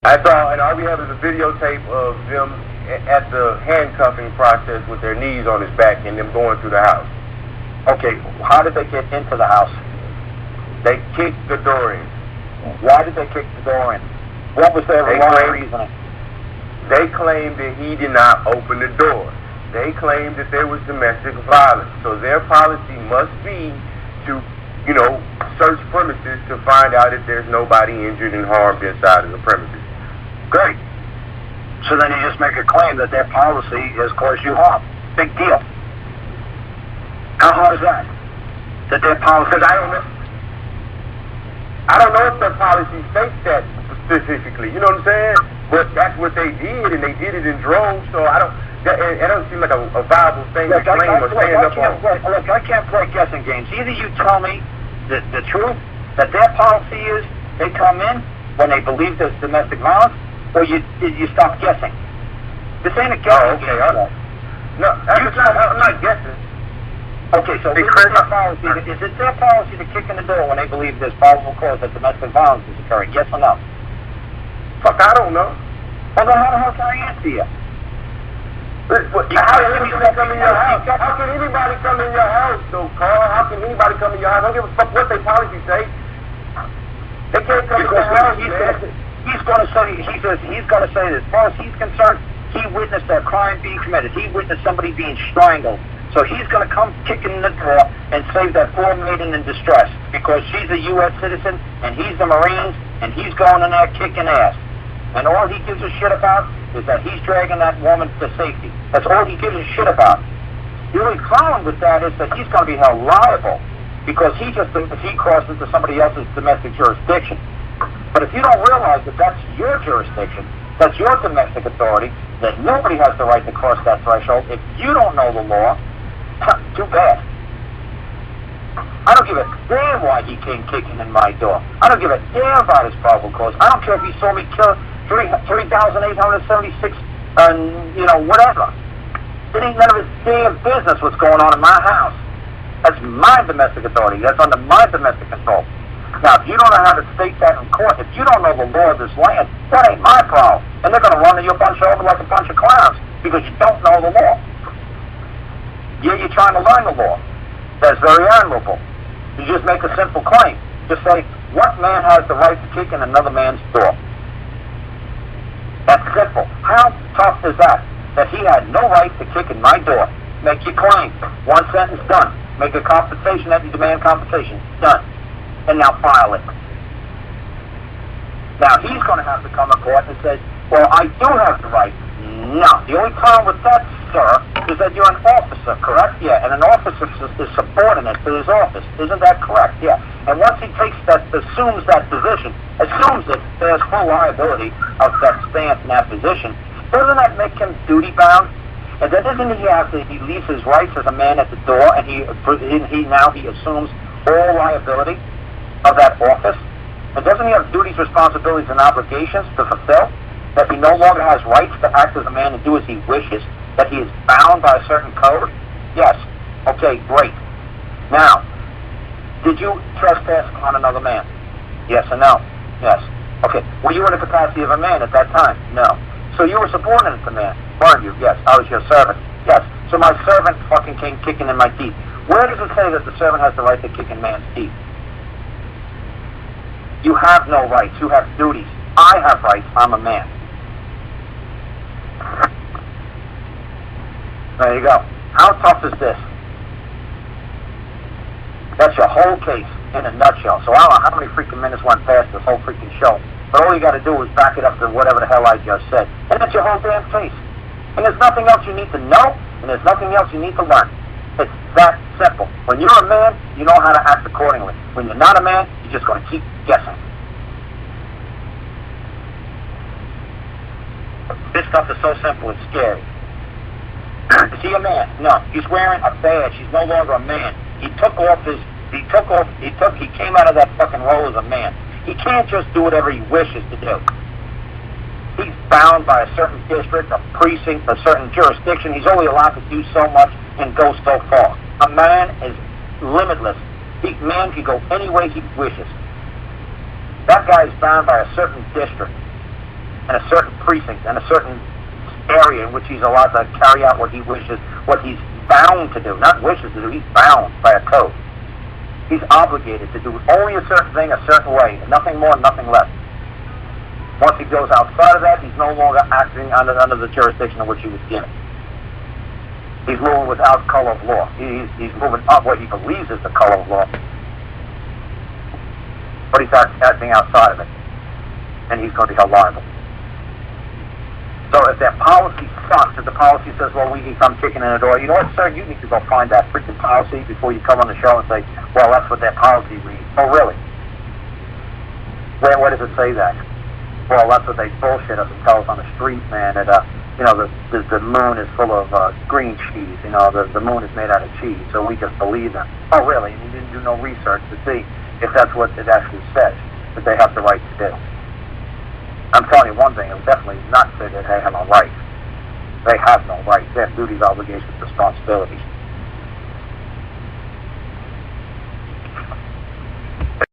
I saw, and all we have is a videotape of them at the handcuffing process with their knees on his back and them going through the house. Okay, how did they get into the house? They kicked the door in. Why did they kick the door in? What was their reasoning? They claimed that he did not open the door. They claimed that there was domestic violence. So their policy must be to, search premises to find out if there's nobody injured and harmed inside of the premises. Great. So then you just make a claim that their policy has caused you harm. Big deal. How hard is that? That their policy... Because I don't know if their policy states that specifically. You know what I'm saying? But that's what they did, and they did it in droves. So it doesn't seem like a viable thing to claim or stand up on. Look, I can't play guessing games. Either you tell me the truth, that their policy is they come in when they believe there's domestic violence, or you stop guessing. This ain't a guessing game. No, I'm not guessing. Okay, so is it their policy to kick in the door when they believe there's probable cause that domestic violence is occurring? Yes or no? Fuck, I don't know. Well, then how the hell can I answer you? How can anybody come in your house? How can anybody come in your house, though, Karl? How can anybody come in your house? I don't give a fuck what their policy say. They can't come in your house, man. He's going to say, he's going to say this. As far as he's concerned, he witnessed a crime being committed. He witnessed somebody being strangled. So he's going to come kicking in the door and save that poor maiden in distress because she's a U.S. citizen and he's the Marines and he's going in there kicking ass. And all he gives a shit about is that he's dragging that woman to safety. That's all he gives a shit about. The only problem with that is that he's going to be held liable because he crossed into somebody else's domestic jurisdiction. But if you don't realize that that's your jurisdiction, that's your domestic authority, that nobody has the right to cross that threshold, if you don't know the law, too bad. I don't give a damn why he came kicking in my door. I don't give a damn about his probable cause. I don't care if he saw me kill 3,876, whatever. It ain't none of his damn business what's going on in my house. That's my domestic authority. That's under my domestic control. Now, if you don't know how to state that in court, if you don't know the law of this land, that ain't my problem. And they're going to run you a bunch over like a bunch of clowns because you don't know the law. Yeah, you're trying to learn the law. That's very admirable. You just make a simple claim. Just say, what man has the right to kick in another man's door? That's simple. How tough is that? That he had no right to kick in my door. Make your claim. One sentence, done. Make a compensation that you demand compensation. Done. And now file it. Now he's going to have to come to court and say, well, I do have the right. No. The only problem with that, sir, is that you're an officer, correct? Yeah, and an officer is subordinate to his office. Isn't that correct? Yeah. And once he assumes that position, assumes it, there's full liability of that stance in that position, doesn't that make him duty-bound? And then doesn't he have to, he leaves his rights as a man at the door, and he assumes all liability of that office? And doesn't he have duties, responsibilities, and obligations to fulfill? That he no longer has rights to act as a man and do as he wishes? That he is bound by a certain code? Yes. Okay, great. Now, did you trespass on another man? Yes or no? Yes. Okay. Were you in the capacity of a man at that time? No. So you were subordinate to man, weren't you? Yes. I was your servant. Yes. So my servant fucking came kicking in my teeth. Where does it say that the servant has the right to kick in man's teeth? You have no rights. You have duties. I have rights. I'm a man. There you go. How tough is this? That's your whole case in a nutshell. So I don't know how many freaking minutes went past this whole freaking show. But all you got to do is back it up to whatever the hell I just said. And that's your whole damn case. And there's nothing else you need to know, and there's nothing else you need to learn. It's that simple. When you're a man, you know how to act accordingly. When you're not a man, you're just going to keep guessing. This stuff is so simple, it's scary. Is he a man? No. He's wearing a badge. He's no longer a man. He came out of that fucking role as a man. He can't just do whatever he wishes to do. He's bound by a certain district, a precinct, a certain jurisdiction. He's only allowed to do so much and go so far. A man is limitless. Man can go any way he wishes. That guy is bound by a certain district. in a certain precinct, in a certain area in which he's allowed to carry out what he wishes, what he's bound to do, not wishes to do, he's bound by a code. He's obligated to do only a certain thing a certain way, nothing more, nothing less. Once he goes outside of that, he's no longer acting under the jurisdiction in which he was given. He's moving without color of law. He's moving up what he believes is the color of law, but he's acting outside of it, and he's going to be held liable. So if that policy sucks, if the policy says, well, if I'm kicking in the door, you know what, sir, you need to go find that freaking policy before you come on the show and say, well, that's what that policy reads. Oh, really? Where does it say that? Well, that's what they bullshit us and tell us on the street, man, that, the moon is full of green cheese. The moon is made out of cheese, so we just believe them. Oh, really? And you didn't do no research to see if that's what it actually says, that they have the right to do. I'm telling you one thing, it would definitely not say that they have a right. They have no rights. They have duties, obligations, responsibilities.